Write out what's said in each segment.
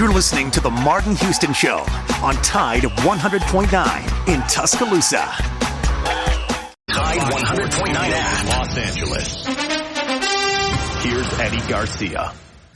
You're listening to The Martin Houston Show on Tide 100.9 in Tuscaloosa. Tide 100.9 app, Los Angeles. Here's Eddie Garcia.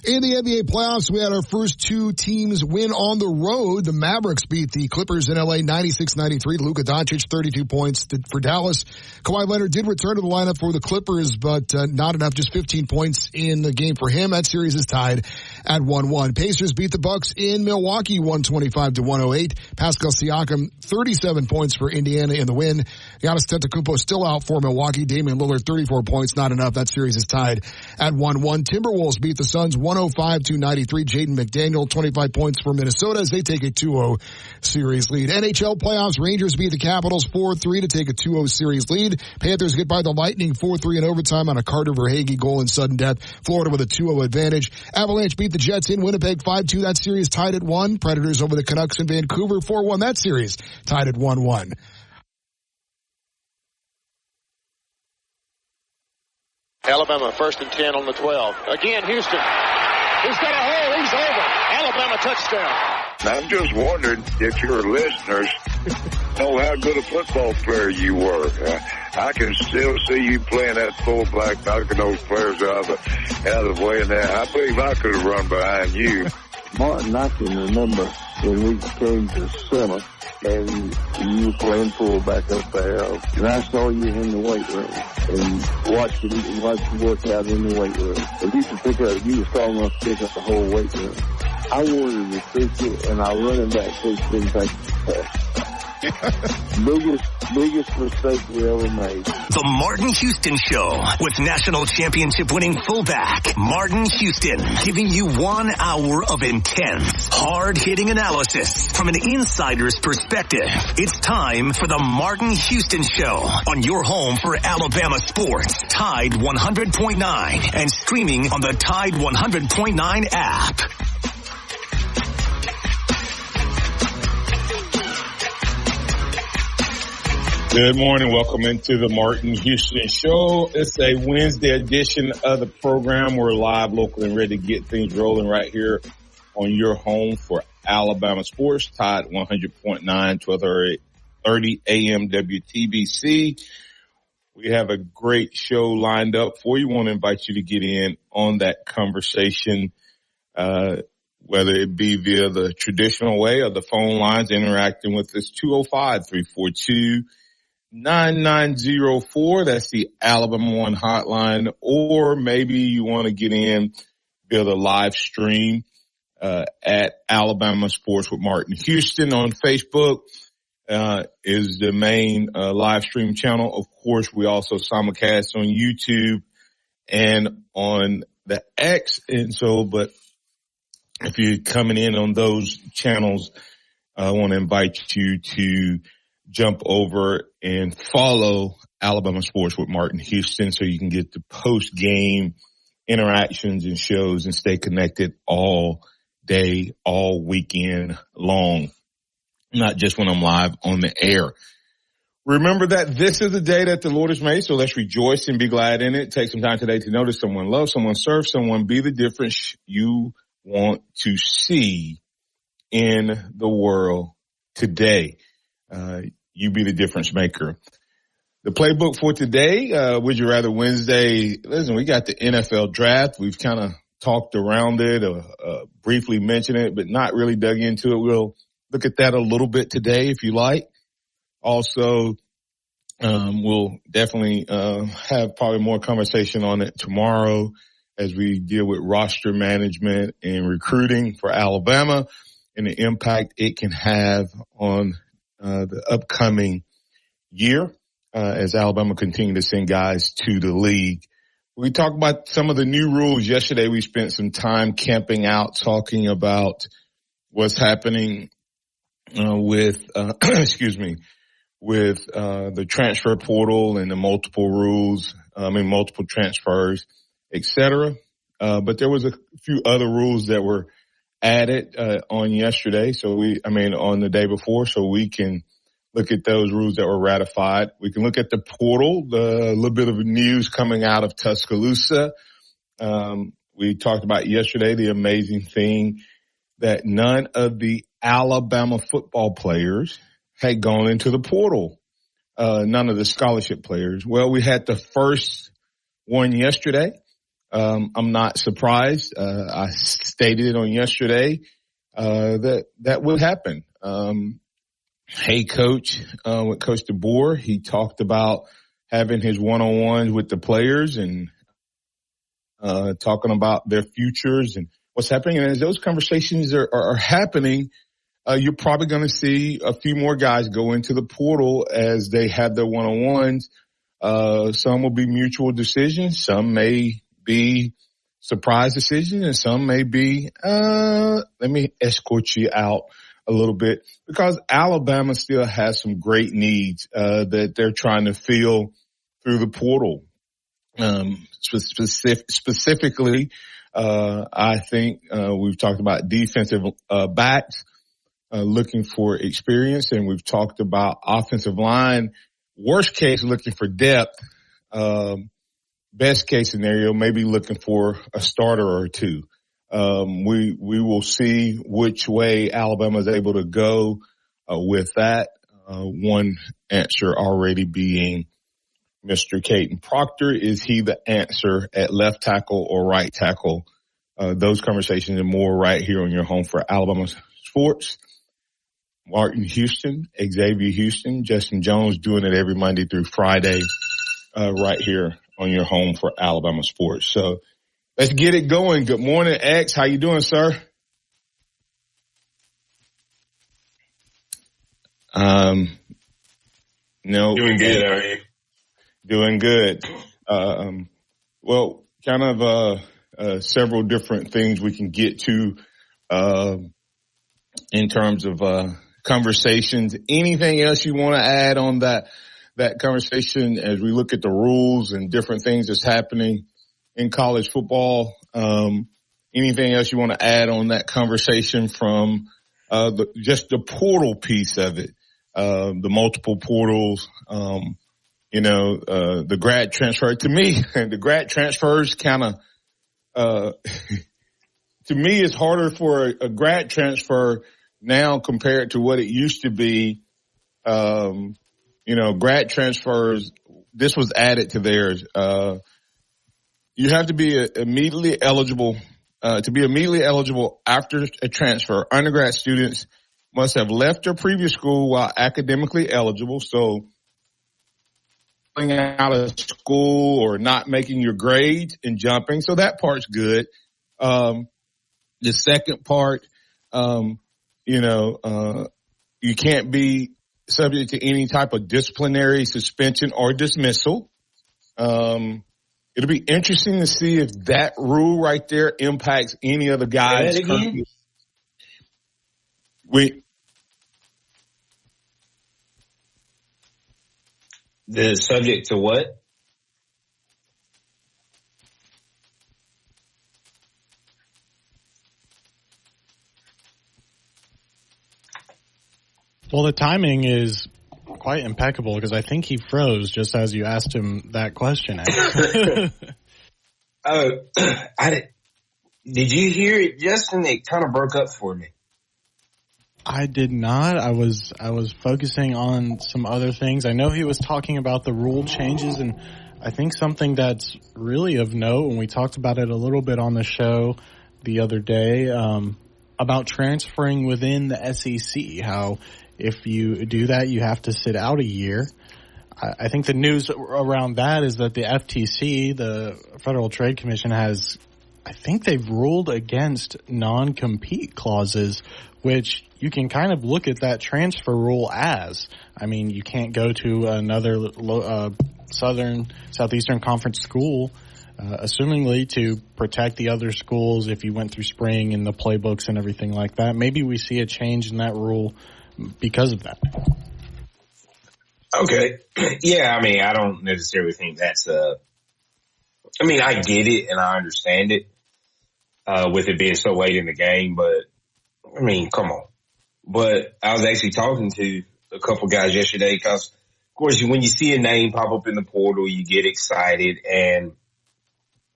In the NBA playoffs, we had our first two teams win on the road. The Mavericks beat the Clippers in LA 96-93. Luka Doncic, 32 points for Dallas. Kawhi Leonard did return to the lineup for the Clippers, but not enough, just 15 points in the game for him. That series is tied at 1-1. Pacers beat the Bucks in Milwaukee 125-108. Pascal Siakam, 37 points for Indiana in the win. Giannis Antetokounmpo still out for Milwaukee. Damian Lillard, 34 points, not enough. That series is tied at 1-1. Timberwolves beat the Suns 105-93. Jaden McDaniel, 25 points for Minnesota as they take a 2-0 series lead. NHL playoffs, Rangers beat the Capitals 4-3 to take a 2-0 series lead. Panthers get by the Lightning 4-3 in overtime on a Carter Verhaeghe goal in sudden death. Florida with a 2-0 advantage. Avalanche beat the Jets in Winnipeg 5-2. That series tied at 1. Predators over the Canucks in Vancouver 4-1. That series tied at 1-1. Alabama 1st and 10 on the 12. Again, Houston. He's got a hole. He's over. Alabama touchdown. I'm just wondering if your listeners know how good a football player you were. I can still see you playing that fullback, knocking those players out of the way. And I believe I could have run behind you. Martin, I can remember when we came to summer and you were playing fullback up there, and I saw you in the weight room and watched you work out in the weight room. And you were strong enough to pick up the whole weight room. I wanted to pick you, and our running back coach didn't take the biggest mistake we ever made. The Martin Houston Show with national championship winning fullback Martin Houston, giving you 1 hour of intense, hard-hitting analysis from an insider's perspective. It's time for the Martin Houston Show on your home for Alabama sports. Tide 100.9 and streaming on the Tide 100.9 app. Good morning. Welcome into the Martin Houston Show. It's a Wednesday edition of the program. We're live, local, and ready to get things rolling right here on your home for Alabama sports. Tide 100.9, 12:30 a.m. WTBC. We have a great show lined up for you. Want to invite you to get in on that conversation, whether it be via the traditional way or the phone lines, interacting with us, 205-342-9904. That's the Alabama One hotline. Or maybe you want to get in via the live stream at Alabama Sports with Martin Houston on Facebook is the main live stream channel. Of course, we also simulcast on YouTube and on the X. And so, but if you're coming in on those channels, I want to invite you to jump over and follow Alabama Sports with Martin Houston so you can get the post-game interactions and shows and stay connected all day, all weekend long, not just when I'm live on the air. Remember that this is the day that the Lord has made, so let's rejoice and be glad in it. Take some time today to notice someone, love someone, serve someone, be the difference you want to see in the world today. You be the difference maker. The playbook for today, Would You Rather Wednesday. Listen, we got the NFL draft. We've kind of talked around it, briefly mentioned it, but not really dug into it. We'll look at that a little bit today if you like. Also, we'll definitely have probably more conversation on it tomorrow as we deal with roster management and recruiting for Alabama and the impact it can have on the upcoming year as Alabama continue to send guys to the league. We talked about some of the new rules yesterday. We spent some time camping out talking about what's happening with the transfer portal and the multiple rules, multiple transfers, et cetera. But there was a few other rules that were added on yesterday. On the day before, so we can look at those rules that were ratified. We can look at the portal, the little bit of news coming out of Tuscaloosa. We talked about yesterday the amazing thing that none of the Alabama football players had gone into the portal. None of the scholarship players. Well, we had the first one yesterday. I'm not surprised. I stated it on yesterday, that would happen. Hey, Coach, with Coach DeBoer, he talked about having his one-on-ones with the players and talking about their futures and what's happening. And as those conversations are happening, you're probably going to see a few more guys go into the portal as they have their one-on-ones. Some will be mutual decisions. Some may be surprise decisions, and some may be, let me escort you out a little bit, because Alabama still has some great needs that they're trying to fill through the portal. Specifically, I think we've talked about defensive backs looking for experience, and we've talked about offensive line. Worst case, looking for depth. Best case scenario, maybe looking for a starter or two. We will see which way Alabama is able to go with that. One answer already being Mr. Caden Proctor. Is he the answer at left tackle or right tackle? Those conversations and more right here on your home for Alabama Sports. Martin Houston, Xavier Houston, Justin Jones doing it every Monday through Friday right here on your home for Alabama Sports. So let's get it going. Good morning, X. How you doing, sir? No. Doing good, how are you? Doing good. Well, kind of several different things we can get to in terms of conversations. Anything else you want to add on that conversation as we look at the rules and different things that's happening in college football? Anything else you want to add on that conversation from just the portal piece of it, the multiple portals, the grad transfer? To me, the grad transfers kind of, to me, it's harder for a grad transfer now compared to what it used to be. Grad transfers, this was added to theirs. You have to be immediately eligible. To be immediately eligible after a transfer, undergrad students must have left their previous school while academically eligible. So, out of school or not making your grades and jumping. So that part's good. The second part, you can't be subject to any type of disciplinary suspension or dismissal. It'll be interesting to see if that rule right there impacts any of the guys. The subject to what? Well, the timing is quite impeccable because I think he froze just as you asked him that question. Did you hear it, Justin? It kind of broke up for me. I did not. I was focusing on some other things. I know he was talking about the rule changes, and I think something that's really of note, and we talked about it a little bit on the show the other day, about transferring within the SEC, how if you do that, you have to sit out a year. I think the news around that is that the FTC, the Federal Trade Commission, I think they've ruled against non-compete clauses, which you can kind of look at that transfer rule as. I mean, you can't go to another Southeastern Conference school, assumingly to protect the other schools if you went through spring and the playbooks and everything like that. Maybe we see a change in that rule because of that. Okay. Yeah, I mean, I don't necessarily think that's I get it and I understand it with it being so late in the game, but I mean, come on. But I was actually talking to a couple guys yesterday because, of course, when you see a name pop up in the portal, you get excited. And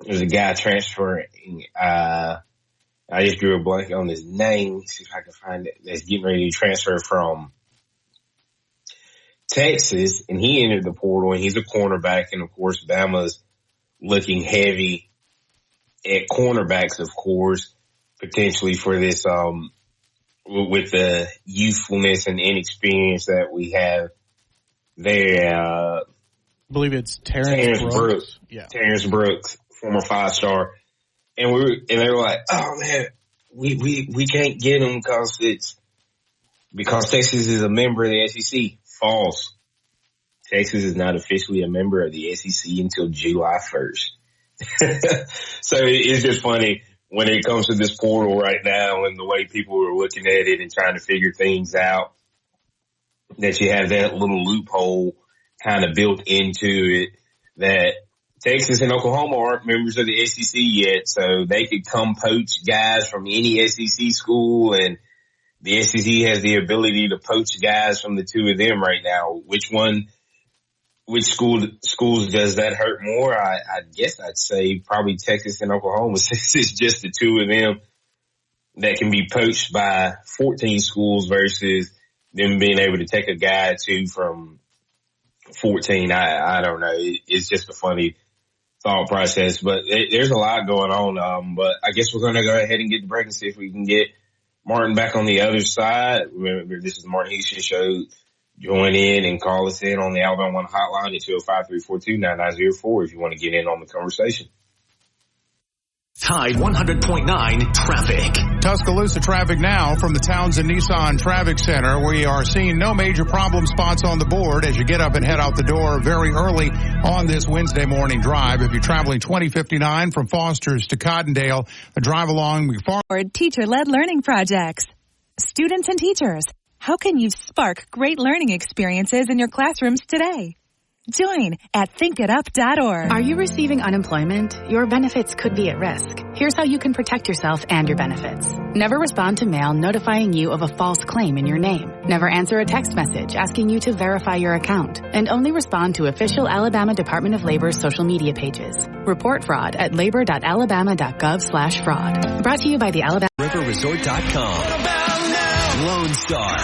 there's a guy transferring I just drew a blank on his name. See if I can find it. That's getting ready to transfer from Texas, and he entered the portal, and he's a cornerback. And of course, Bama's looking heavy at cornerbacks, of course, potentially for this, with the youthfulness and inexperience that we have there. I believe it's Terrence Brooks. Yeah. Terrence Brooks, former 5-star. And they were like, oh man, we can't get him because Texas is a member of the SEC. False. Texas is not officially a member of the SEC until July 1st. So it's just funny when it comes to this portal right now and the way people are looking at it and trying to figure things out, that you have that little loophole kind of built into it that Texas and Oklahoma aren't members of the SEC yet, so they could come poach guys from any SEC school, and the SEC has the ability to poach guys from the two of them right now. Which schools does that hurt more? I guess I'd say probably Texas and Oklahoma, since it's just the two of them that can be poached by 14 schools versus them being able to take a guy or two from 14. I don't know. It's just a funny thought process, but there's a lot going on. But I guess we're going to go ahead and get the break and see if we can get Martin back on the other side. Remember, this is the Martin Houston Show. Join in and call us in on the Alabama One hotline at 205-342-9904 if you want to get in on the conversation. Tide 100.9 traffic. Tuscaloosa traffic now from the Townsend Nissan Traffic Center. We are seeing no major problem spots on the board as you get up and head out the door very early on this Wednesday morning drive. If you're traveling 2059 from Foster's to Cottondale, a drive along teacher-led learning projects. Students and teachers, how can you spark great learning experiences in your classrooms today? Join at thinkitup.org. Are you receiving unemployment? Your benefits could be at risk. Here's how you can protect yourself and your benefits. Never respond to mail notifying you of a false claim in your name. Never answer a text message asking you to verify your account. And only respond to official Alabama Department of Labor's social media pages. Report fraud at labor.alabama.gov/fraud. Brought to you by the Alabama RiverResort.com. Lone Star.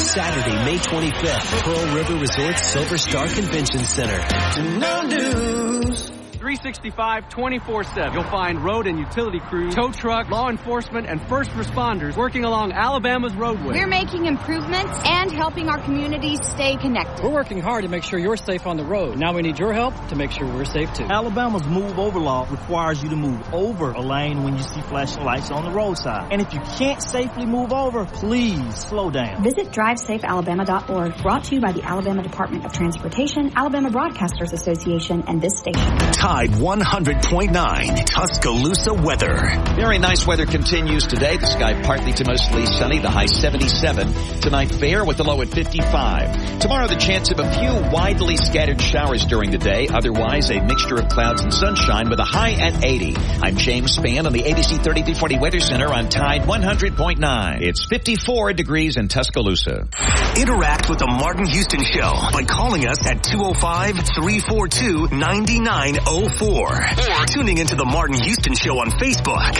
Saturday, May 25th, Pearl River Resort Silver Star Convention Center. No news. 365, 24/7. You'll find road and utility crews, tow truck, law enforcement, and first responders working along Alabama's roadway. We're making improvements and helping our communities stay connected. We're working hard to make sure you're safe on the road. Now we need your help to make sure we're safe too. Alabama's Move Over law requires you to move over a lane when you see flashing lights on the roadside. And if you can't safely move over, please slow down. Visit DriveSafeAlabama.org. Brought to you by the Alabama Department of Transportation, Alabama Broadcasters Association, and this station. Tide 100.9 Tuscaloosa weather. Very nice weather continues today. The sky partly to mostly sunny. The high 77. Tonight fair with the low at 55. Tomorrow the chance of a few widely scattered showers during the day. Otherwise a mixture of clouds and sunshine with a high at 80. I'm James Spann on the ABC 3340 Weather Center on Tide 100.9. It's 54 degrees in Tuscaloosa. Interact with the Martin Houston Show by calling us at 205-342-9904 or tuning into the Martin Houston Show on Facebook.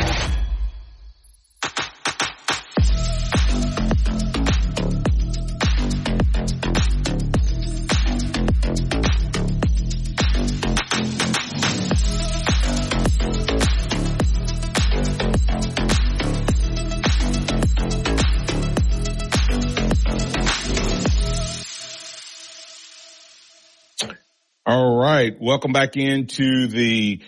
All right. Welcome back into the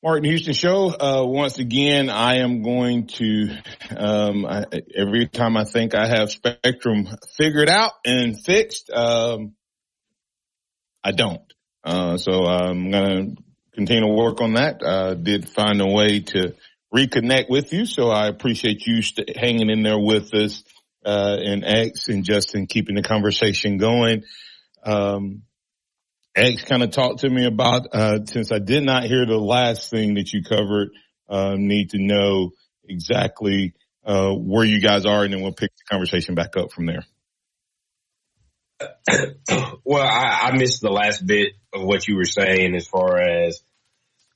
Martin Houston Show. Once again, I am going to, every time I think I have Spectrum figured out and fixed, I don't. So I'm going to continue to work on that. Did find a way to reconnect with you. So I appreciate you hanging in there with us, and X and Justin keeping the conversation going. X kind of talked to me about, since I did not hear the last thing that you covered, need to know exactly, where you guys are, and then we'll pick the conversation back up from there. Well, I missed the last bit of what you were saying as far as,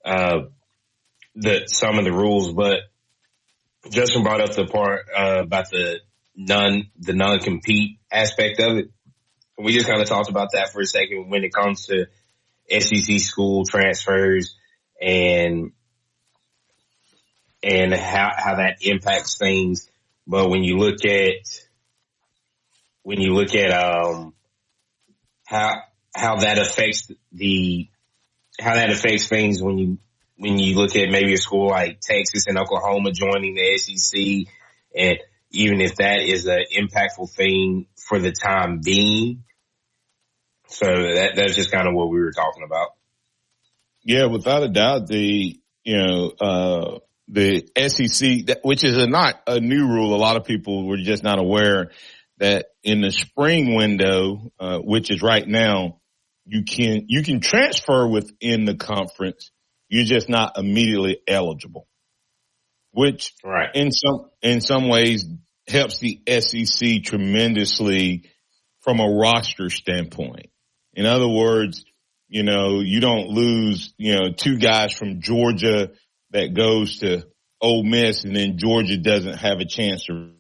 some of the rules, but Justin brought up the part about the non-compete aspect of it. We just kind of talked about that for a second when it comes to SEC school transfers and how that impacts things. But when you look at how that affects things when you look at maybe a school like Texas and Oklahoma joining the SEC, and even if that is an impactful thing for the time being. So that's just kind of what we were talking about. Yeah, without a doubt, the SEC, which is not a new rule. A lot of people were just not aware that in the spring window, which is right now, you can transfer within the conference. You're just not immediately eligible, which in some ways helps the SEC tremendously from a roster standpoint. In other words, you don't lose, two guys from Georgia that goes to Ole Miss and then Georgia doesn't have a chance to.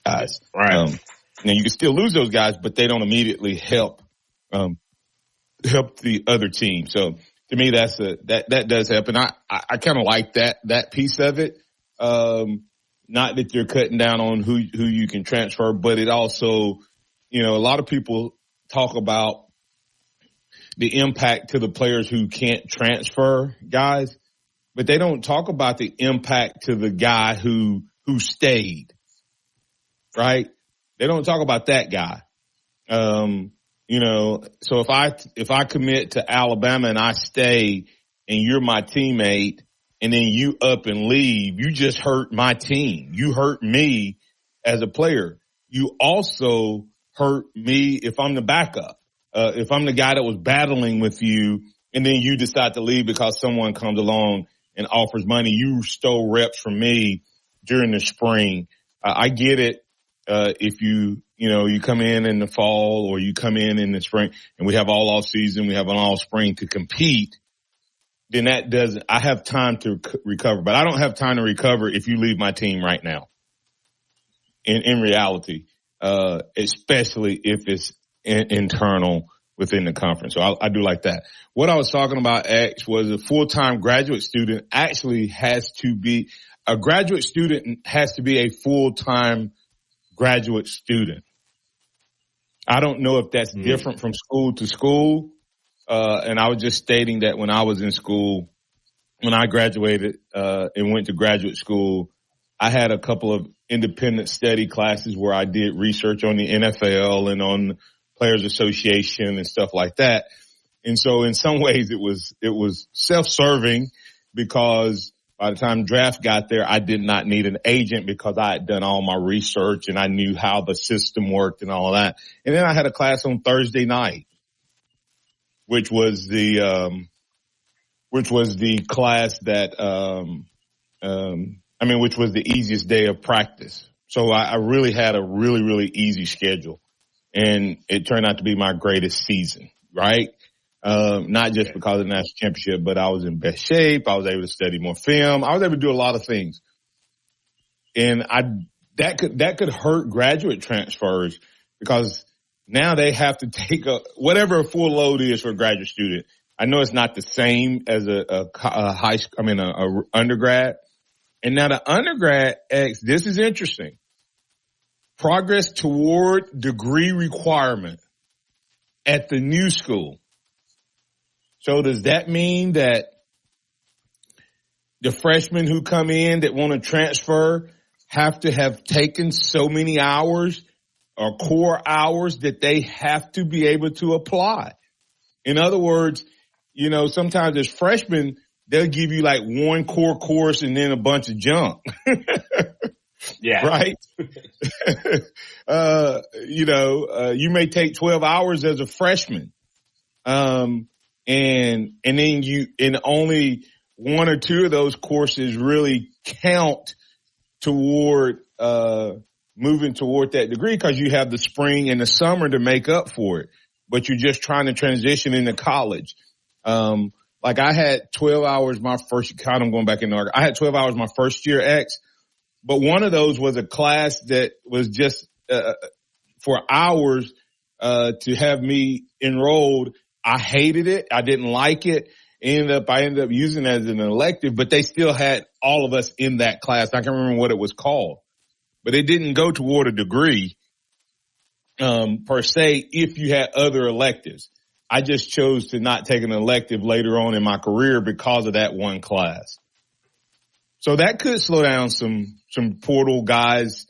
Guys, right. Now you can still lose those guys, but they don't immediately help the other team. So to me, that does help. And I kind of like that piece of it. Not that you're cutting down on who you can transfer, but it also, a lot of people talk about the impact to the players who can't transfer, guys, but they don't talk about the impact to the guy who stayed, right? They don't talk about that guy. So if I commit to Alabama and I stay and you're my teammate and then you up and leave, you just hurt my team. You hurt me as a player. You also hurt me if I'm the backup. If I'm the guy that was battling with you and then you decide to leave because someone comes along and offers money, you stole reps from me during the spring. I get it. If you come in the fall or you come in the spring and we have all off season, we have an all spring to compete, then I have time to recover, but I don't have time to recover if you leave my team right now. In reality, especially if it's internal within the conference. So I do like that. What I was talking about, X, was a full-time graduate student actually has to be a full-time graduate student. I don't know if that's different from school to school. And I was just stating that when I was in school, when I graduated, and went to graduate school, I had a couple of independent study classes where I did research on the NFL and on the Players Association and stuff like that. And so in some ways it was self-serving because by the time draft got there, I did not need an agent because I had done all my research and I knew how the system worked and all of that. And then I had a class on Thursday night, which was the class that, which was the easiest day of practice. So I really had a really, really easy schedule, and it turned out to be my greatest season, right? Not just because of the national championship, but I was in best shape. I was able to study more film. I was able to do a lot of things. And that could hurt graduate transfers because now they have to take whatever a full load is for a graduate student. I know it's not the same as a undergrad. And now the undergrad, X, this is interesting. Progress toward degree requirement at the new school. So does that mean that the freshmen who come in that want to transfer have to have taken so many hours or core hours that they have to be able to apply? In other words, sometimes as freshmen, they'll give you like one core course and then a bunch of junk. Yeah. Right. You may take 12 hours as a freshman. And then only one or two of those courses really count toward, moving toward that degree because you have the spring and the summer to make up for it, but you're just trying to transition into college. Like I had 12 hours my first, kind of going back in the I had 12 hours my first year X, but one of those was a class that was just, for hours, to have me enrolled. I hated it. I didn't like it. I ended up using it as an elective, but they still had all of us in that class. I can't remember what it was called, but it didn't go toward a degree, per se, if you had other electives. I just chose to not take an elective later on in my career because of that one class. So that could slow down some portal guys,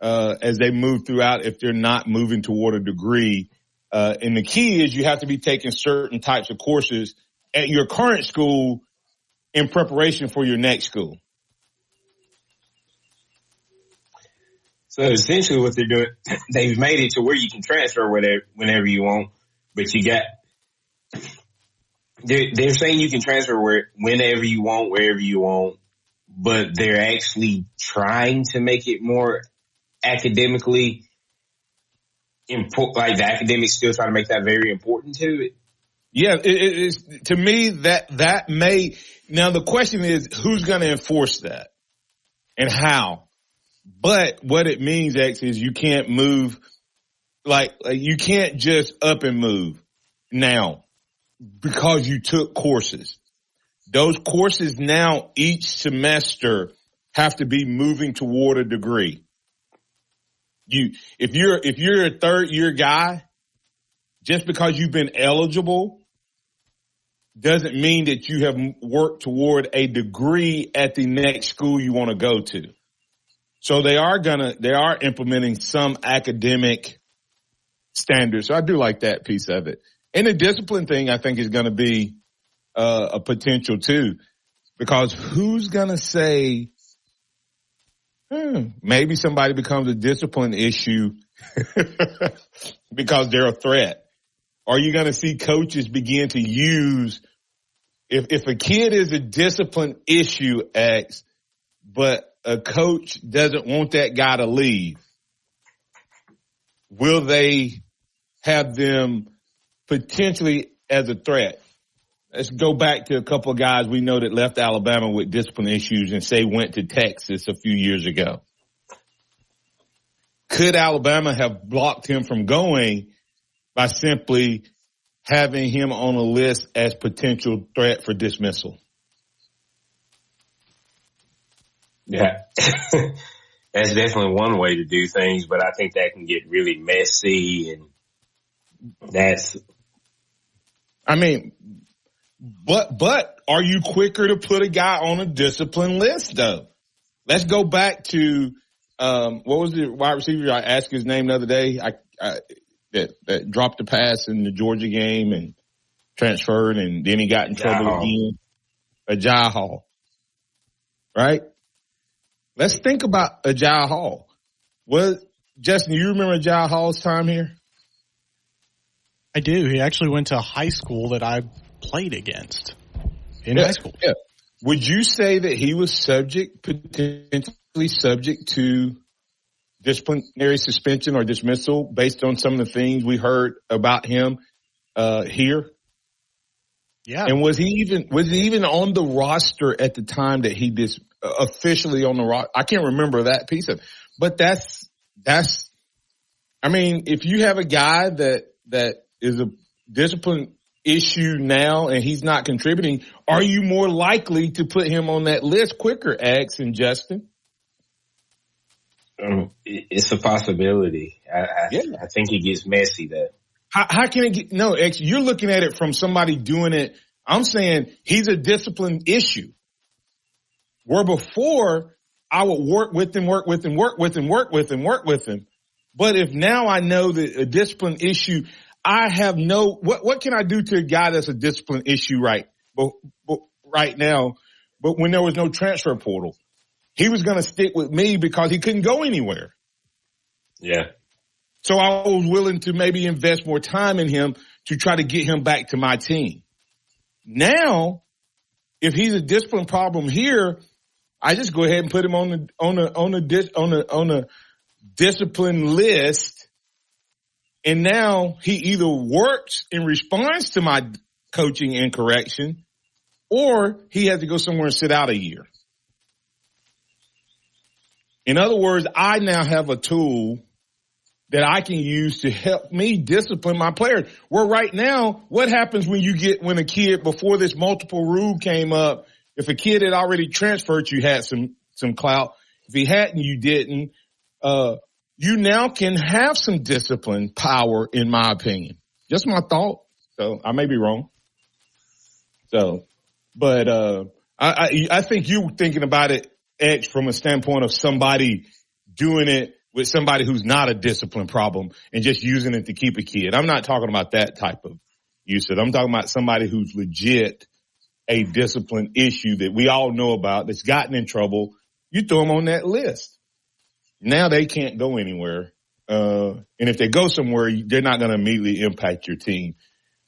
as they move throughout if they're not moving toward a degree. And the key is you have to be taking certain types of courses at your current school in preparation for your next school. So essentially what they're doing, they've made it to where you can transfer whenever you want, but they're saying you can transfer whenever you want, wherever you want, but they're actually trying to make it more academically important, like the academics still trying to make that very important to it. Yeah, it is, to me, that may, now the question is who's going to enforce that and how? But what it means, X, is you can't move, like you can't just up and move now because you took courses. Those courses now each semester have to be moving toward a degree. If you're a third year guy, just because you've been eligible doesn't mean that you have worked toward a degree at the next school you want to go to. So they are implementing some academic standards. So I do like that piece of it. And the discipline thing I think is going to be a potential too, because who's going to say, maybe somebody becomes a discipline issue because they're a threat. Are you going to see coaches begin to use, if a kid is a discipline issue, X, but a coach doesn't want that guy to leave, will they have them potentially as a threat? Let's go back to a couple of guys we know that left Alabama with discipline issues and say went to Texas a few years ago. Could Alabama have blocked him from going by simply having him on a list as potential threat for dismissal? Yeah, that's definitely one way to do things, but I think that can get really messy, and But are you quicker to put a guy on a discipline list though? Let's go back to, what was the wide receiver? I asked his name the other day. That dropped the pass in the Georgia game and transferred, and then he got in trouble again. Agiye Hall. Right? Let's think about Agiye Hall. Justin, you remember Agiye Hall's time here? I do. He actually went to a high school that I played against in high school. Yeah. Would you say that he was potentially subject to disciplinary suspension or dismissal based on some of the things we heard about him here? Yeah. And was he even on the roster at the time that he officially on the roster? I can't remember that piece of it. But that's I mean, if you have a guy that is a discipline issue now and he's not contributing, are you more likely to put him on that list quicker, X and Justin? It's a possibility. I think it gets messy though. How can it get, no, X, you're looking at it from somebody doing it. I'm saying he's a discipline issue. Where before I would work with him. But if now I know that a discipline issue, I have what can I do to a guy that's a discipline issue right now? But when there was no transfer portal, he was going to stick with me because he couldn't go anywhere. Yeah. So I was willing to maybe invest more time in him to try to get him back to my team. Now, if he's a discipline problem here, I just go ahead and put him on a discipline list. And now he either works in response to my coaching and correction, or he has to go somewhere and sit out a year. In other words, I now have a tool that I can use to help me discipline my players. Where right now, what happens when a kid, before this multiple rule came up, if a kid had already transferred, you had some clout. If he hadn't, you didn't. You now can have some discipline power, in my opinion. Just my thought. So I may be wrong. But I think you were thinking about it, Edge, from a standpoint of somebody doing it with somebody who's not a discipline problem and just using it to keep a kid. I'm not talking about that type of usage. I'm talking about somebody who's legit a discipline issue that we all know about, that's gotten in trouble. You throw them on that list. Now they can't go anywhere. And if they go somewhere, they're not going to immediately impact your team.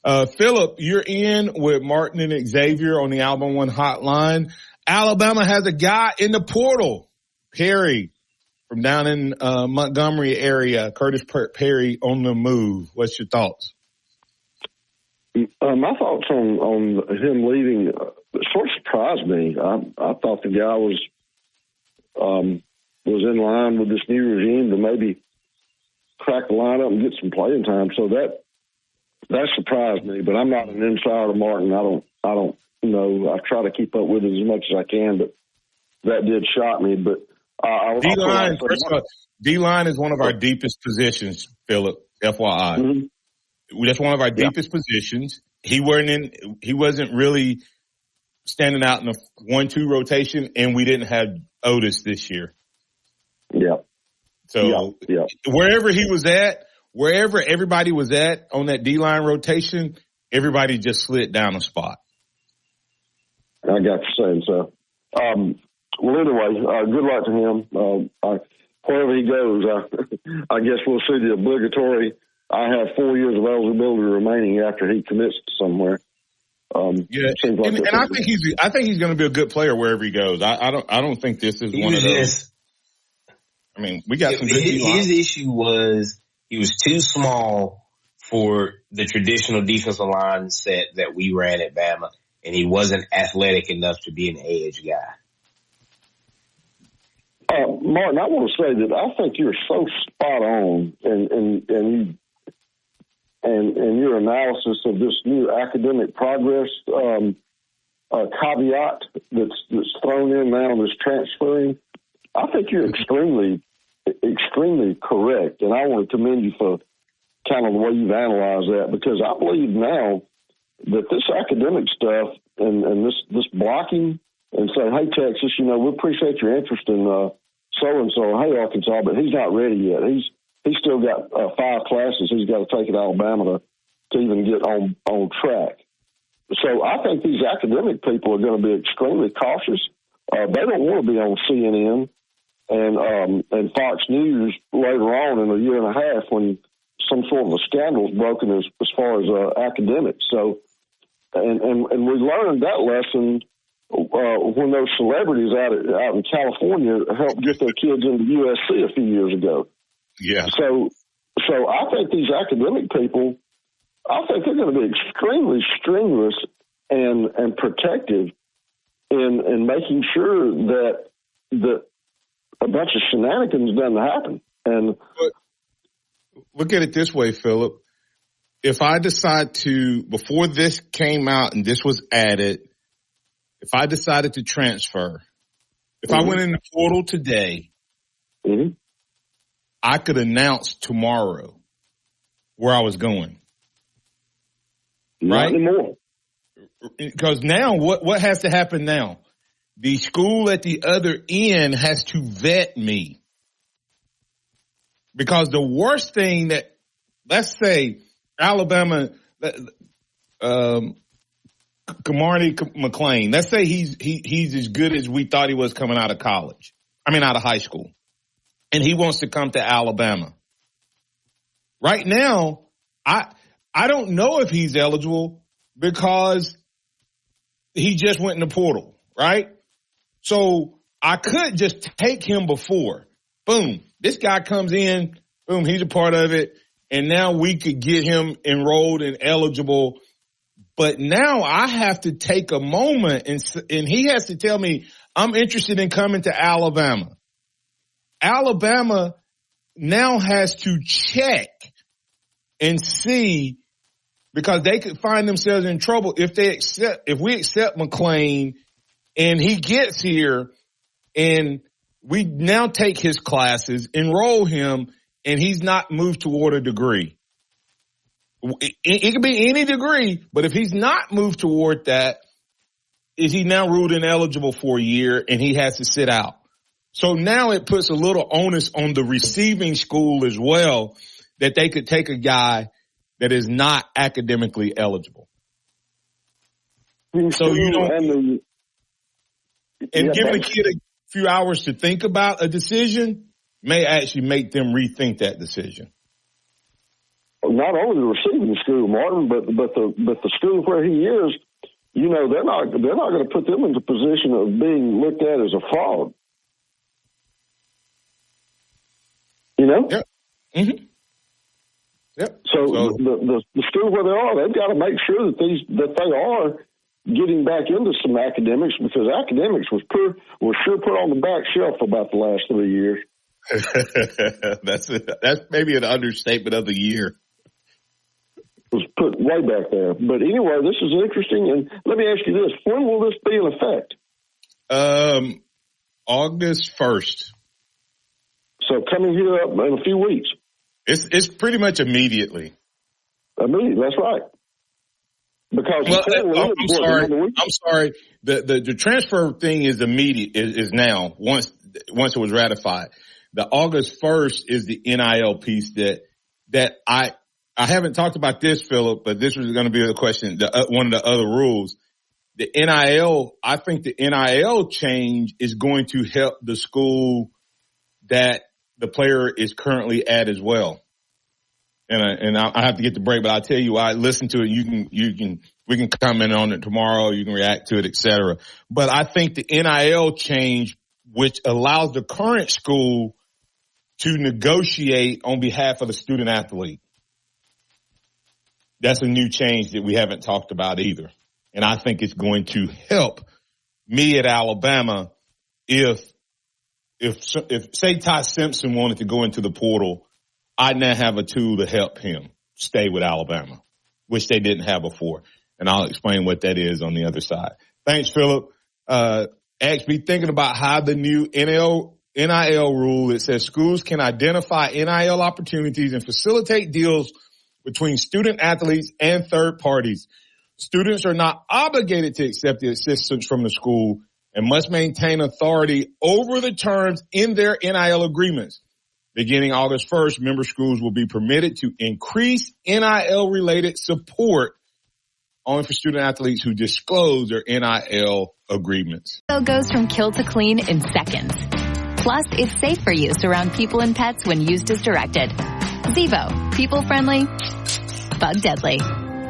Philip, you're in with Martin and Xavier on the Alabama One hotline. Alabama has a guy in the portal, Perry, from down in Montgomery area. Curtis Perry on the move. What's your thoughts? My thoughts on him leaving sort of surprised me. I thought the guy was in line with this new regime to maybe crack the lineup and get some playing time. So that surprised me. But I'm not an insider, Martin. I don't know. I try to keep up with it as much as I can, but that did shock me. But D-line, first of all, D-line is one of our deepest positions, Philip, FYI. Mm-hmm. That's one of our deepest positions. He wasn't really standing out in a 1-2 rotation, and we didn't have Otis this year. Yeah. So wherever he was at, wherever everybody was at on that D-line rotation, everybody just slid down a spot. I got you saying so. Well, anyway, good luck to him. Wherever he goes, I guess we'll see the obligatory. I have 4 years of eligibility remaining after he commits to somewhere. And I think he's going to be a good player wherever he goes. I don't think this is one of those. I mean, we got some good his issue was he was too small for the traditional defensive line set that we ran at Bama, and he wasn't athletic enough to be an edge guy. Martin, I want to say that I think you're so spot on, and your analysis of this new academic progress caveat that's thrown in now on this transferring. I think you're extremely correct, and I want to commend you for kind of the way you've analyzed that, because I believe now that this academic stuff and this blocking and say, hey, Texas, we appreciate your interest in so-and-so, hey, Arkansas, but he's not ready yet. He's still got 5 classes he's got to take at Alabama to even get on track. So I think these academic people are going to be extremely cautious. They don't want to be on CNN and Fox News later on in a year and a half when some sort of a scandal is broken as far as academics. So, and we learned that lesson when those celebrities out in California helped get their kids into USC a few years ago. Yeah. So I think these academic people, I think they're going to be extremely strenuous and protective in making sure that a bunch of shenanigans doesn't happen. And look at it this way, Philip. If I decide to, before this came out and this was added, if I decided to transfer, if I went in the portal today, I could announce tomorrow where I was going. Not anymore. Because now what has to happen now? The school at the other end has to vet me. Because the worst thing that, let's say, Alabama, Kamari McLean, let's say he's as good as we thought he was coming out of out of high school. And he wants to come to Alabama. Right now, I don't know if he's eligible because he just went in the portal, right? So I could just take him before. Boom. This guy comes in. Boom. He's a part of it. And now we could get him enrolled and eligible But now I have to take a moment and he has to tell me, I'm interested in coming to Alabama. Alabama now has to check and see, because they could find themselves in trouble if we accept McClain and he gets here and we now take his classes, enroll him, and he's not moved toward a degree. It could be any degree, but if he's not moved toward that, is he now ruled ineligible for a year and he has to sit out? So now it puts a little onus on the receiving school as well, that they could take a guy that is not academically eligible. So you don't, and giving a kid a few hours to think about a decision may actually make them rethink that decision. Not only the receiving school, Martin, but the school where he is, you know, they're not going to put them into position of being looked at as a fraud. You know? Yep. Mm-hmm. Yep. So the school where they are, they've got to make sure that they are getting back into some academics, because academics was sure put on the back shelf for about the last 3 years. That's maybe an understatement of the year. Was put way back there. But anyway, this is interesting. And let me ask you this. When will this be in effect? August 1st. So coming here up in a few weeks. It's pretty much immediately. Immediately, that's right. Because I'm sorry. The transfer thing is immediate, is now, once it was ratified. The August 1st is the NIL piece that I haven't talked about this, Philip, but this was going to be the question, one of the other rules. The NIL, I think the NIL change is going to help the school that the player is currently at as well. And I have to get the break, but I'll tell you, I listened to it. We can comment on it tomorrow. You can react to it, et cetera. But I think the NIL change, which allows the current school to negotiate on behalf of the student athlete. That's a new change that we haven't talked about either. And I think it's going to help me at Alabama if say Ty Simpson wanted to go into the portal, I now have a tool to help him stay with Alabama, which they didn't have before. And I'll explain what that is on the other side. Thanks, Philip. Actually thinking about how the new NIL rule, it says schools can identify NIL opportunities and facilitate deals between student athletes and third parties. Students are not obligated to accept the assistance from the school and must maintain authority over the terms in their NIL agreements. Beginning August 1st, member schools will be permitted to increase NIL-related support only for student athletes who disclose their NIL agreements. So goes from kill to clean in seconds. Plus, it's safe for use around people and pets when used as directed. Zevo, people-friendly, bug-deadly.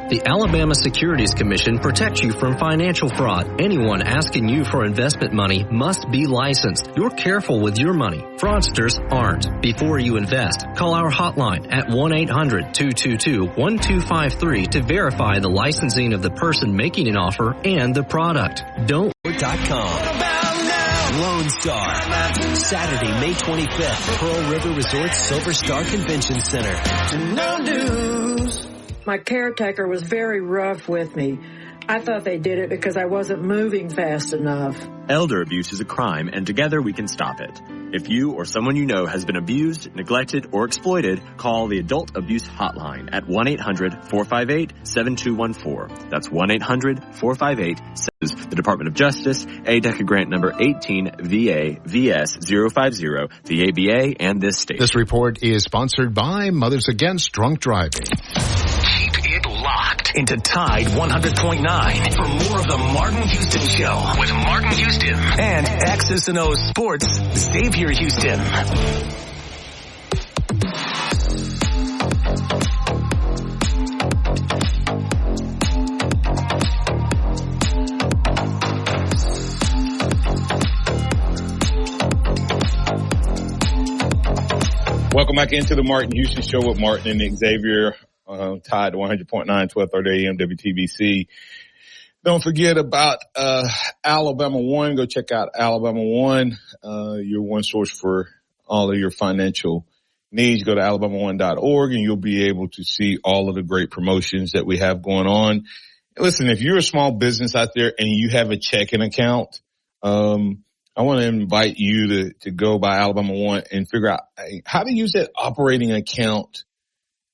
The Alabama Securities Commission protects you from financial fraud. Anyone asking you for investment money must be licensed. You're careful with your money. Fraudsters aren't. Before you invest, call our hotline at 1-800-222-1253 to verify the licensing of the person making an offer and the product. Lone Star, Saturday, May 25th, Pearl River Resort Silver Star Convention Center. No news. My caretaker was very rough with me. I thought they did it because I wasn't moving fast enough. Elder abuse is a crime, and together we can stop it. If you or someone you know has been abused, neglected, or exploited, call the Adult Abuse Hotline at 1-800-458-7214. That's 1-800-458-7214. The Department of Justice, ADECA grant number 18VA-VS050, the ABA, and this state. This report is sponsored by Mothers Against Drunk Driving. Keep it locked into Tide 100.9 for more of the Martin Houston Show with Martin Houston and X's and O's Sports, Xavier Houston. Welcome back into the Martin Houston Show with Martin and Xavier tied to 100.9, 1230 AM WTBC. Don't forget about Alabama One. Go check out Alabama One, your one source for all of your financial needs. Go to alabama1.org and you'll be able to see all of the great promotions that we have going on. Listen, if you're a small business out there and you have a checking account, I want to invite you to go by Alabama One and figure out how to use that operating account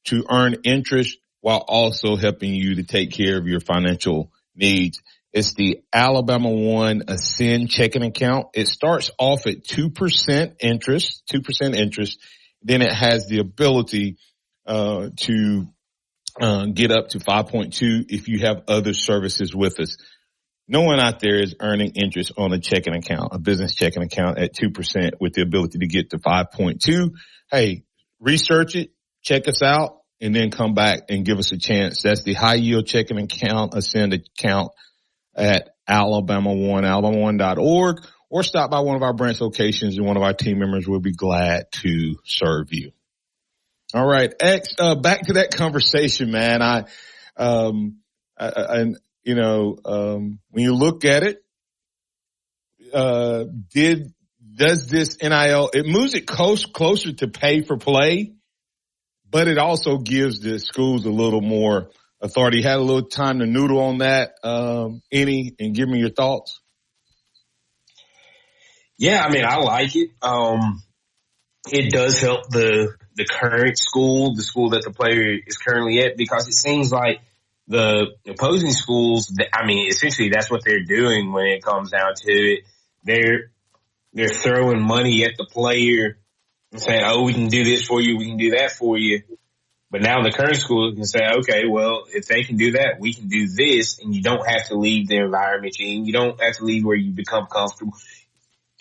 to earn interest while also helping you to take care of your financial needs. It's the Alabama One Ascend checking account. It starts off at 2% interest. Then it has the ability to get up to 5.2 if you have other services with us. No one out there is earning interest on a checking account, a business checking account at 2% with the ability to get to 5.2. Hey, research it, check us out, and then come back and give us a chance. That's the high yield checking account, Ascend account at Alabama One, alabama1.org, or stop by one of our branch locations and one of our team members will be glad to serve you. All right, X, back to that conversation, man. When you look at it, does this NIL, it moves it closer to pay for play, but it also gives the schools a little more authority. You had a little time to noodle on that, Any, and give me your thoughts. Yeah, I mean, I like it. It does help the current school, the school that the player is currently at, because it seems like the opposing schools, I mean, essentially that's what they're doing when it comes down to it. They're throwing money at the player and saying, oh, we can do this for you, we can do that for you. But now the current school can say, okay, well, if they can do that, we can do this, and you don't have to leave the environment you're in. You don't have to leave where you become comfortable.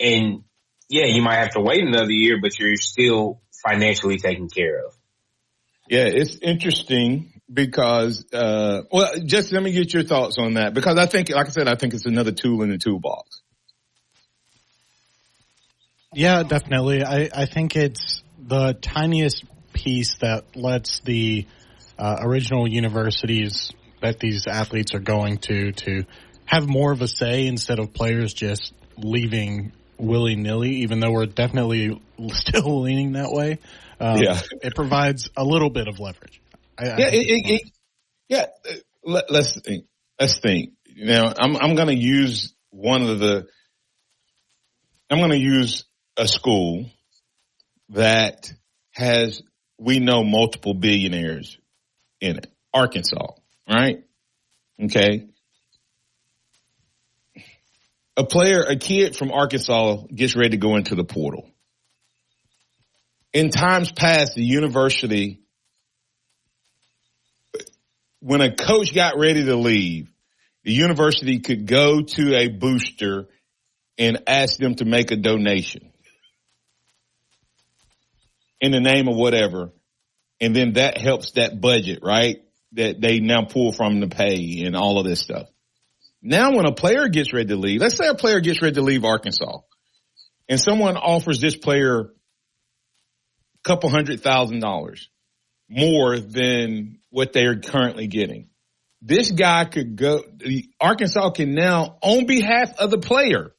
And yeah, you might have to wait another year, but you're still financially taken care of. Yeah, it's interesting because, just let me get your thoughts on that, because I think, like I said, I think it's another tool in the toolbox. Yeah, definitely. I think it's the tiniest piece that lets the original universities that these athletes are going to have more of a say instead of players just leaving willy-nilly, even though we're definitely still leaning that way. It provides a little bit of leverage. Let's think. Now, I'm going to use a school that has, we know, multiple billionaires in it. Arkansas, right? Okay. A kid from Arkansas gets ready to go into the portal. In times past, the university, when a coach got ready to leave, the university could go to a booster and ask them to make a donation in the name of whatever. And then that helps that budget, right? That they now pull from the pay and all of this stuff. Now when a player gets ready to leave, let's say a player gets ready to leave Arkansas and someone offers this player a couple $100,000 more than what they are currently getting. This guy could go, Arkansas can now, on behalf of the player,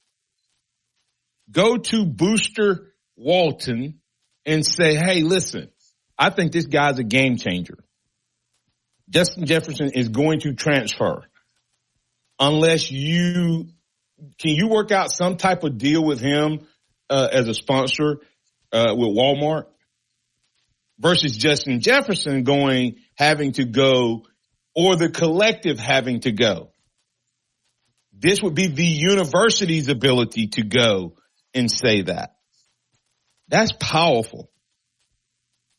go to Booster Walton and say, hey, listen, I think this guy's a game changer. Justin Jefferson is going to transfer. Unless can you work out some type of deal with him as a sponsor with Walmart versus Justin Jefferson having to go, or the collective having to go? This would be the university's ability to go and say that. That's powerful.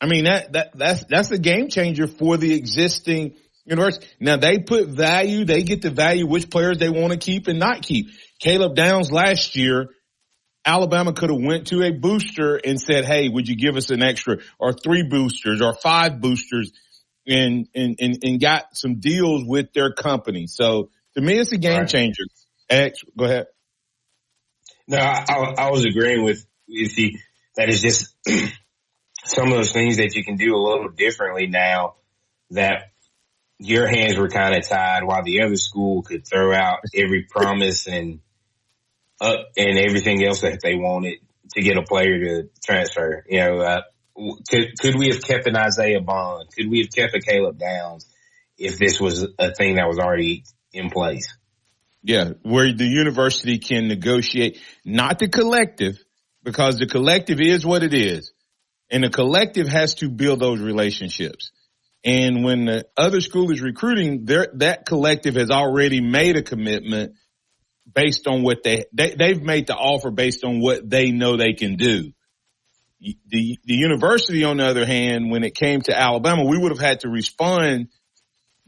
I mean, that's a game changer for the existing university. Now they put value, they get to value which players they want to keep and not keep. Caleb Downs last year, Alabama could have went to a booster and said, hey, would you give us an extra, or 3 boosters or 5 boosters, and got some deals with their company. So to me, it's a game changer. X, go ahead. No, I was agreeing with you. That is just some of those things that you can do a little differently now. that your hands were kind of tied while the other school could throw out every promise and everything else that they wanted to get a player to transfer. You know, could we have kept an Isaiah Bond? Could we have kept a Caleb Downs if this was a thing that was already in place? Yeah, where the university can negotiate, not the collective, because the collective is what it is. And the collective has to build those relationships. And when the other school is recruiting, that collective has already made a commitment based on what they've made the offer based on what they know they can do. The university, on the other hand, when it came to Alabama, we would have had to respond,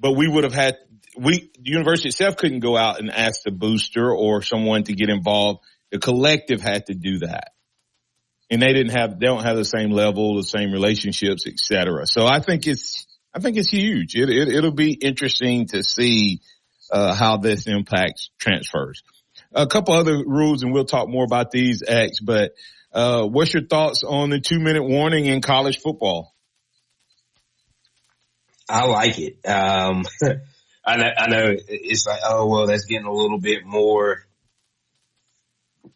but the university itself couldn't go out and ask the booster or someone to get involved. The collective had to do that. And they don't have the same level, the same relationships, et cetera. So I think it's huge. It'll be interesting to see, how this impacts transfers. A couple other rules, and we'll talk more about these, X, but, what's your thoughts on the 2-minute warning in college football? I like it. I know it's like, oh, well, that's getting a little bit more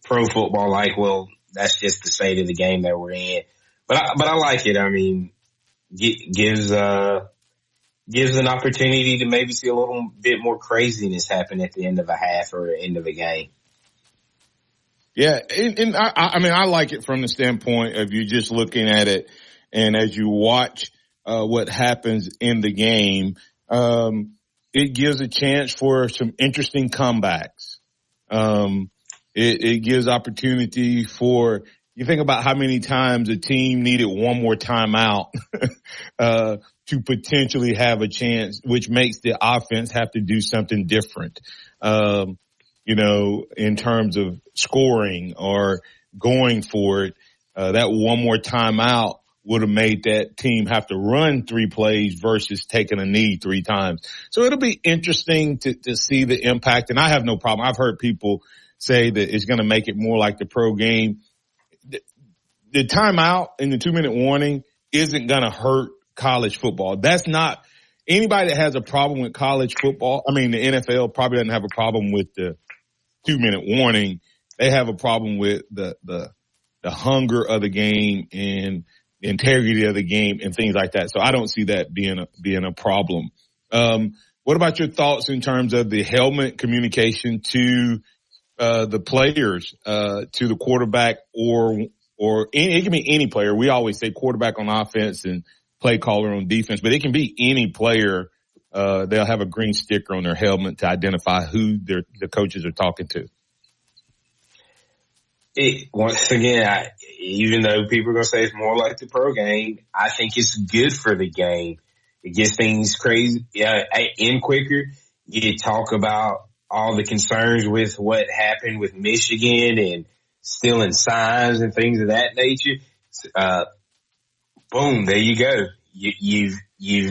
pro football like, well, that's just the state of the game that we're in. But I like it. I mean, gives an opportunity to maybe see a little bit more craziness happen at the end of a half or end of a game. Yeah. And I mean, I like it from the standpoint of you just looking at it, and as you watch, what happens in the game, it gives a chance for some interesting comebacks. It gives opportunity for, you think about how many times a team needed one more timeout, to potentially have a chance, which makes the offense have to do something different, in terms of scoring or going for it. That one more timeout would have made that team have to run 3 plays versus taking a knee 3 times. So it'll be interesting to see the impact. And I have no problem. I've heard people say that it's going to make it more like the pro game. The timeout and the 2-minute warning isn't going to hurt college football. That's not anybody that has a problem with college football. I mean, the NFL probably doesn't have a problem with the 2-minute warning. They have a problem with the hunger of the game and the integrity of the game and things like that. So I don't see that being a problem. What about your thoughts in terms of the helmet communication to the players, to the quarterback or it can be any player. We always say quarterback on offense and play caller on defense, but it can be any player. They'll have a green sticker on their helmet to identify who the coaches are talking to. Once again, even though people are going to say it's more like the pro game, I think it's good for the game. It gets things crazy, in quicker. You talk about all the concerns with what happened with Michigan and stealing signs and things of that nature. Boom, there you go. You've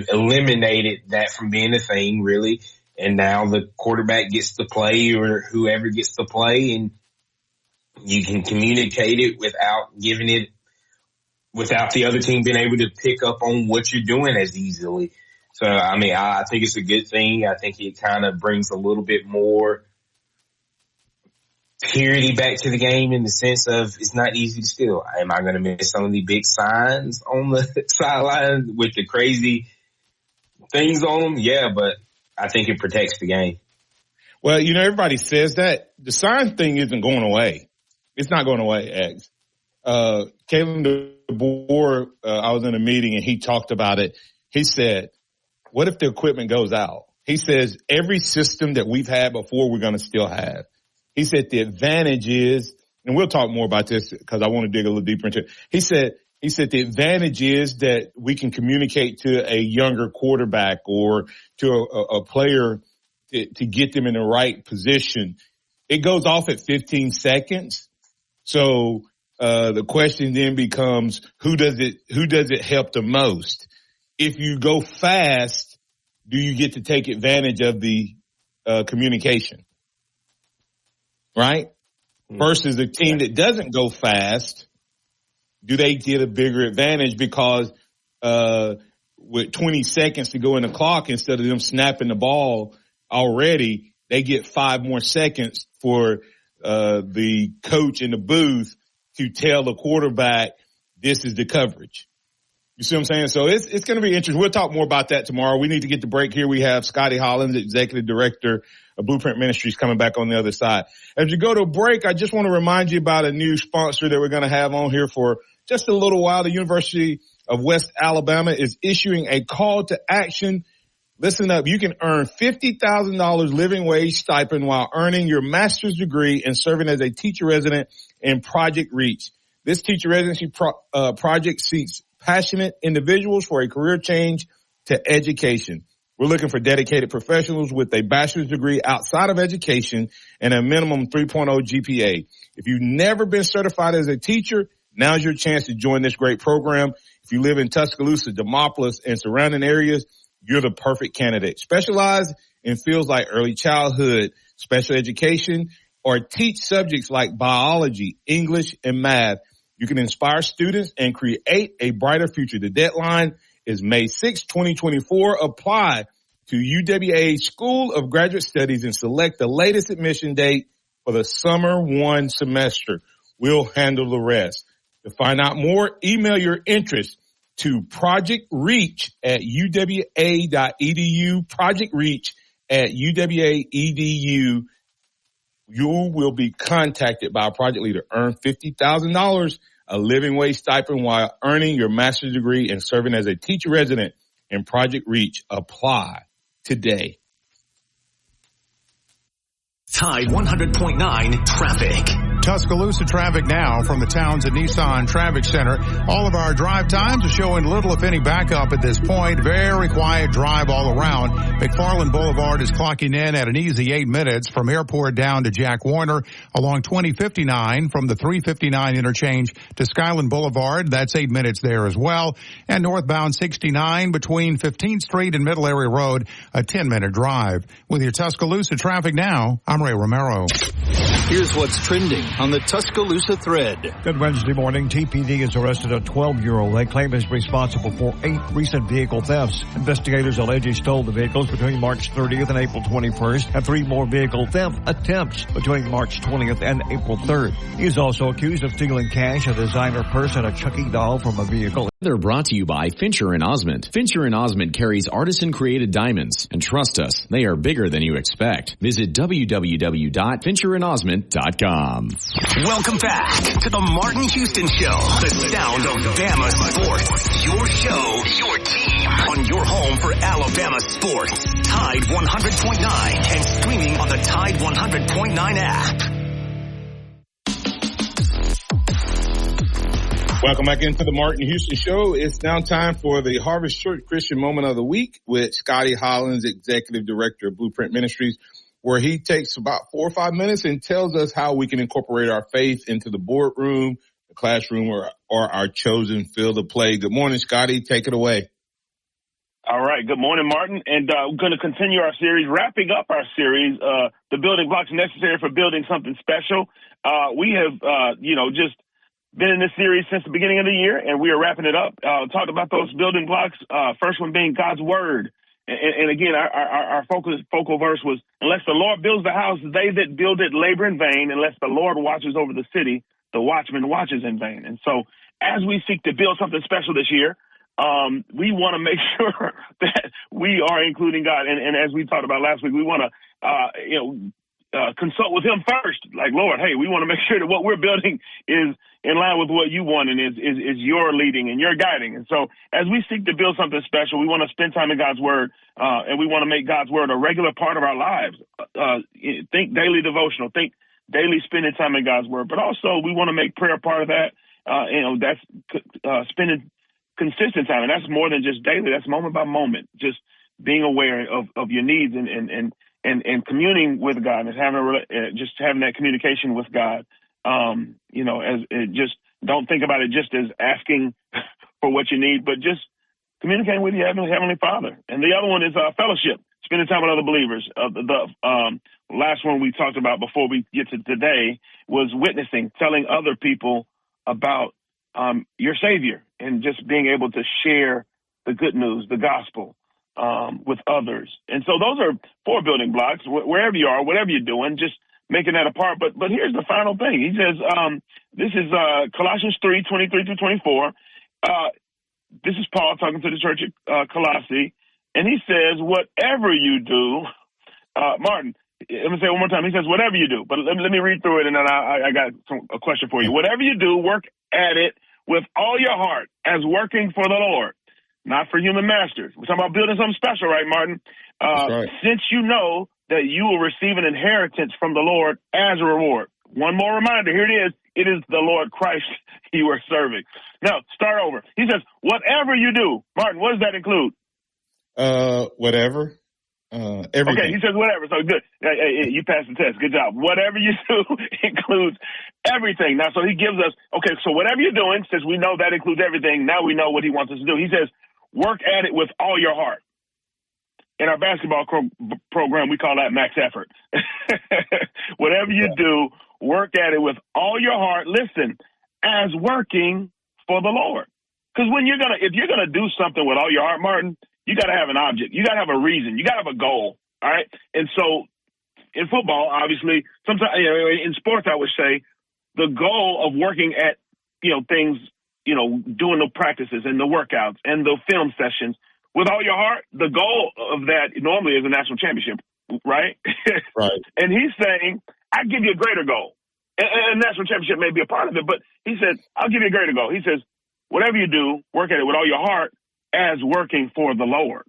eliminated that from being a thing, really. And now the quarterback gets to play, or whoever gets to play, and you can communicate it without the other team being able to pick up on what you're doing as easily. So, I mean, I think it's a good thing. I think it kind of brings a little bit more purity back to the game in the sense of it's not easy to steal. Am I going to miss some of the big signs on the sideline with the crazy things on them? Yeah, but I think it protects the game. Well, everybody says that. The sign thing isn't going away. It's not going away, X. Kalen DeBoer, I was in a meeting and he talked about it. He said, what if the equipment goes out? He says, every system that we've had before, we're going to still have. He said, the advantage is, and we'll talk more about this because I want to dig a little deeper into it. He said, the advantage is that we can communicate to a younger quarterback or to a player to get them in the right position. It goes off at 15 seconds. So, the question then becomes, who does it help the most? If you go fast, do you get to take advantage of the communication? Right? Versus a team that doesn't go fast, do they get a bigger advantage because with 20 seconds to go in the clock, instead of them snapping the ball already, they get 5 more seconds for the coach in the booth to tell the quarterback, this is the coverage. You see what I'm saying? So it's going to be interesting. We'll talk more about that tomorrow. We need to get the break here. We have Scotty Hollins, Executive Director of Blueprint Ministries, coming back on the other side. As you go to a break, I just want to remind you about a new sponsor that we're going to have on here for just a little while. The University of West Alabama is issuing a call to action. Listen up. You can earn $50,000 living wage stipend while earning your master's degree and serving as a teacher resident in Project Reach. This teacher residency project seeks passionate individuals for a career change to education. We're looking for dedicated professionals with a bachelor's degree outside of education and a minimum 3.0 GPA. If you've never been certified as a teacher, now's your chance to join this great program. If you live in Tuscaloosa, Demopolis, and surrounding areas, you're the perfect candidate. Specialize in fields like early childhood, special education, or teach subjects like biology, English, and math. You can inspire students and create a brighter future. The deadline is May 6, 2024. Apply to UWA School of Graduate Studies and select the latest admission date for the summer 1 semester. We'll handle the rest. To find out more, email your interest to projectreach@uwa.edu, projectreach@uwa.edu. You will be contacted by a project leader. Earn $50,000, a living wage stipend while earning your master's degree and serving as a teacher resident in Project Reach. Apply today. Tide 100.9 traffic. Tuscaloosa traffic now from the Townsend Nissan Traffic Center. All of our drive times are showing little, if any, backup at this point. Very quiet drive all around. McFarland Boulevard is clocking in at an easy 8 minutes from Airport down to Jack Warner. Along 2059 from the 359 interchange to Skyland Boulevard, that's 8 minutes there as well. And northbound 69 between 15th Street and Middle Area Road, a 10-minute drive. With your Tuscaloosa traffic now, I'm Ray Romero. Here's what's trending on the Tuscaloosa Thread. Good Wednesday morning. TPD has arrested a 12-year-old they claim is responsible for 8 recent vehicle thefts. Investigators allege he stole the vehicles between March 30th and April 21st, and 3 more vehicle theft attempts between March 20th and April 3rd. He is also accused of stealing cash, a designer purse, and a Chucky doll from a vehicle. They're brought to you by Fincher & Osmond. Fincher & Osmond carries artisan-created diamonds, and trust us, they are bigger than you expect. Visit www.fincherandosmond.com. Welcome back to the Martin Houston Show, the sound of Bama sports. Your show, your team, on your home for Alabama sports. Tide 100.9 and streaming on the Tide 100.9 app. Welcome back into the Martin Houston Show. It's now time for the Harvest Church Christian Moment of the Week with Scotty Hollins, Executive Director of Blueprint Ministries, where he takes about 4 or 5 minutes and tells us how we can incorporate our faith into the boardroom, the classroom, or our chosen field of play. Good morning, Scotty. Take it away. All right. Good morning, Martin. And we're going to continue our series, wrapping up our series, the building blocks necessary for building something special. We have, just been in this series since the beginning of the year, and we are wrapping it up. Talked about those building blocks. First one being God's Word. And again, our focal verse was, unless the Lord builds the house, they that build it labor in vain. Unless the Lord watches over the city, the watchman watches in vain. And so as we seek to build something special this year, we want to make sure that we are including God. And as we talked about last week, we want to, consult with him first. Like, Lord, hey, we want to make sure that what we're building is in line with what you want and is your leading and your guiding. And so as we seek to build something special, we want to spend time in God's Word, and we want to make God's Word a regular part of our lives. Think daily devotional, think daily spending time in God's Word, but also we want to make prayer part of that. That's spending consistent time, and that's more than just daily. That's moment by moment, just being aware of your needs and communing with God and having that communication with God. Just don't think about it just as asking for what you need, but just communicating with your Heavenly Father. And the other one is fellowship, spending time with other believers. The last one we talked about before we get to today was witnessing, telling other people about your Savior, and just being able to share the good news, the gospel, with others. And so those are 4 building blocks. Wherever you are, whatever you're doing, just making that a part. But here's the final thing. He says, this is Colossians 3:23-24. This is Paul talking to the church at Colossae, and he says, whatever you do, Martin, let me say it one more time. He says, whatever you do, but let me read through it, and then I got a question for you. Whatever you do, work at it with all your heart as working for the Lord, not for human masters. We're talking about building something special, right, Martin? Right. Since you know that you will receive an inheritance from the Lord as a reward. One more reminder. Here it is. It is the Lord Christ you are serving. Now, start over. He says, whatever you do. Martin, what does that include? Whatever. Everything. Okay, he says whatever. So good. Hey, you passed the test. Good job. Whatever you do includes everything. Now, so he gives us, okay, so whatever you're doing, since we know that includes everything, now we know what he wants us to do. He says, work at it with all your heart. In our basketball program, we call that max effort. Whatever you do, work at it with all your heart. Listen, as working for the Lord. Because if you're gonna do something with all your heart, Martin, you got to have an object. You got to have a reason. You got to have a goal. All right. And so in football, obviously, sometimes in sports, I would say the goal of working at, things, doing the practices and the workouts and the film sessions with all your heart, the goal of that normally is a national championship. Right. Right. And he's saying, I give you a greater goal. And national championship may be a part of it, but he said, I'll give you a greater goal. He says, whatever you do, work at it with all your heart as working for the Lord,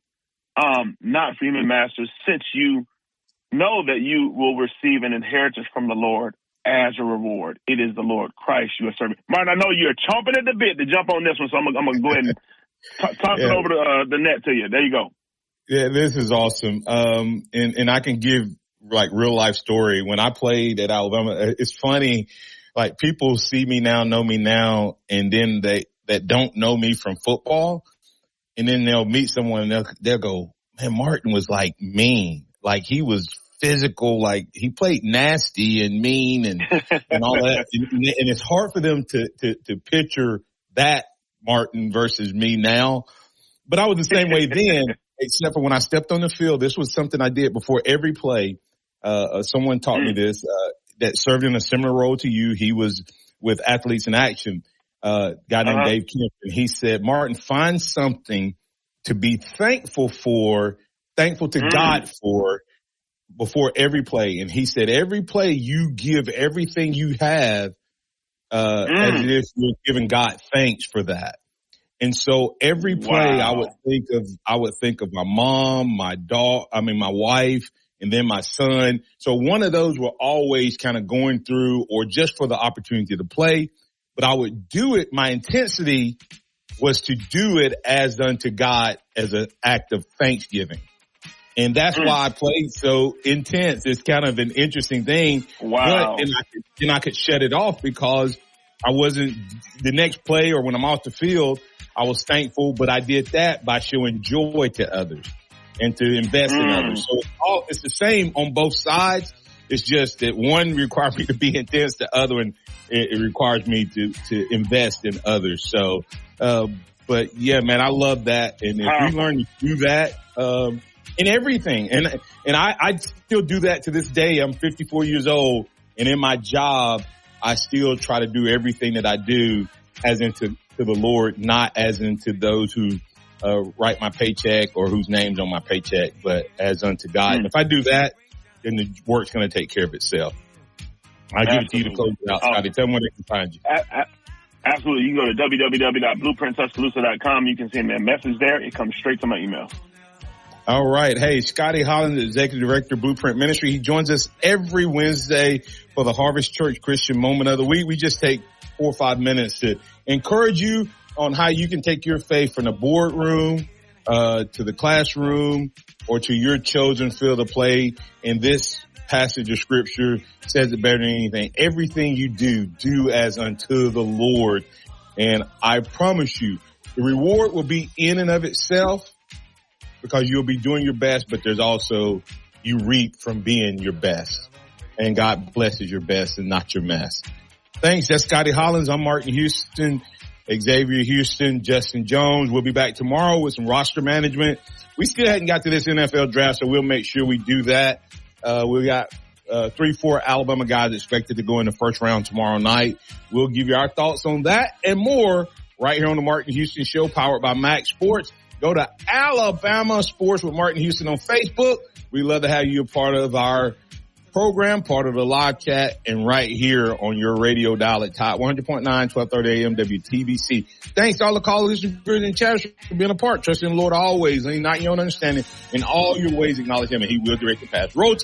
not for human masters, since you know that you will receive an inheritance from the Lord as a reward. It is the Lord Christ you are serving. Martin, I know you're chomping at the bit to jump on this one, so I'm going to go ahead and toss it over to the net to you. There you go. Yeah, this is awesome. And I can give like real life story. When I played at Alabama, it's funny, like people see me now, know me now, and then that don't know me from football. And then they'll meet someone and they'll go, man, Martin was like mean. Like he was physical, like he played nasty and mean and all that. And it's hard for them to picture that Martin versus me now. But I was the same way then, except for when I stepped on the field. This was something I did before every play. Someone taught me this, that served in a similar role to you. He was with Athletes in Action. Guy named Dave Kemp, and he said, Martin, find something to be thankful to God for before every play. And he said, every play you give everything you have, as if you're giving God thanks for that. And so every play I would think of my mom, my wife, and then my son. So one of those were always kind of going through or just for the opportunity to play. But I would do it. My intensity was to do it as unto God as an act of thanksgiving. And that's why I played so intense. It's kind of an interesting thing. Wow. But I could shut it off because I wasn't the next play or when I'm off the field, I was thankful, but I did that by showing joy to others and to invest in others. So it's the same on both sides. It's just that one requires me to be intense, the other one, it requires me to invest in others. So, but yeah, man, I love that. And if we learn to do that, in everything, and I still do that to this day. I'm 54 years old, and in my job, I still try to do everything that I do as into the Lord, not as into those who write my paycheck or whose name's on my paycheck, but as unto God. And if I do that, then the work's going to take care of itself. I give it to you to close it out, Scotty. Tell them where they can find you. Absolutely. You can go to www.blueprinttuscaloosa.com. You can send me a message there. It comes straight to my email. All right. Hey, Scotty Holland, the Executive Director of Blueprint Ministry. He joins us every Wednesday for the Harvest Church Christian Moment of the Week. We just take 4 or 5 minutes to encourage you on how you can take your faith from the boardroom to the classroom or to your chosen field of play. And this passage of scripture says it better than anything. Everything you do as unto the Lord. And I promise you, the reward will be in and of itself because you'll be doing your best, but there's also you reap from being your best. And God blesses your best and not your mess. Thanks. That's Scotty Hollins. I'm Martin Houston, Xavier Houston, Justin Jones. We'll be back tomorrow with some roster management. We still hadn't got to this NFL draft, so we'll make sure we do that. We got 3-4 Alabama guys expected to go in the first round tomorrow night. We'll give you our thoughts on that and more right here on the Martin Houston Show, powered by Max Sports. Go to Alabama Sports with Martin Houston on Facebook. We love to have you a part of our program, part of the live chat, and right here on your radio dial at Top 100.9, 1230 AM WTBC. Thanks to all the callers and chatters for being a part. Trust in the Lord always, and not your own understanding. In all your ways, acknowledge him, and he will direct the path. Roll Tide.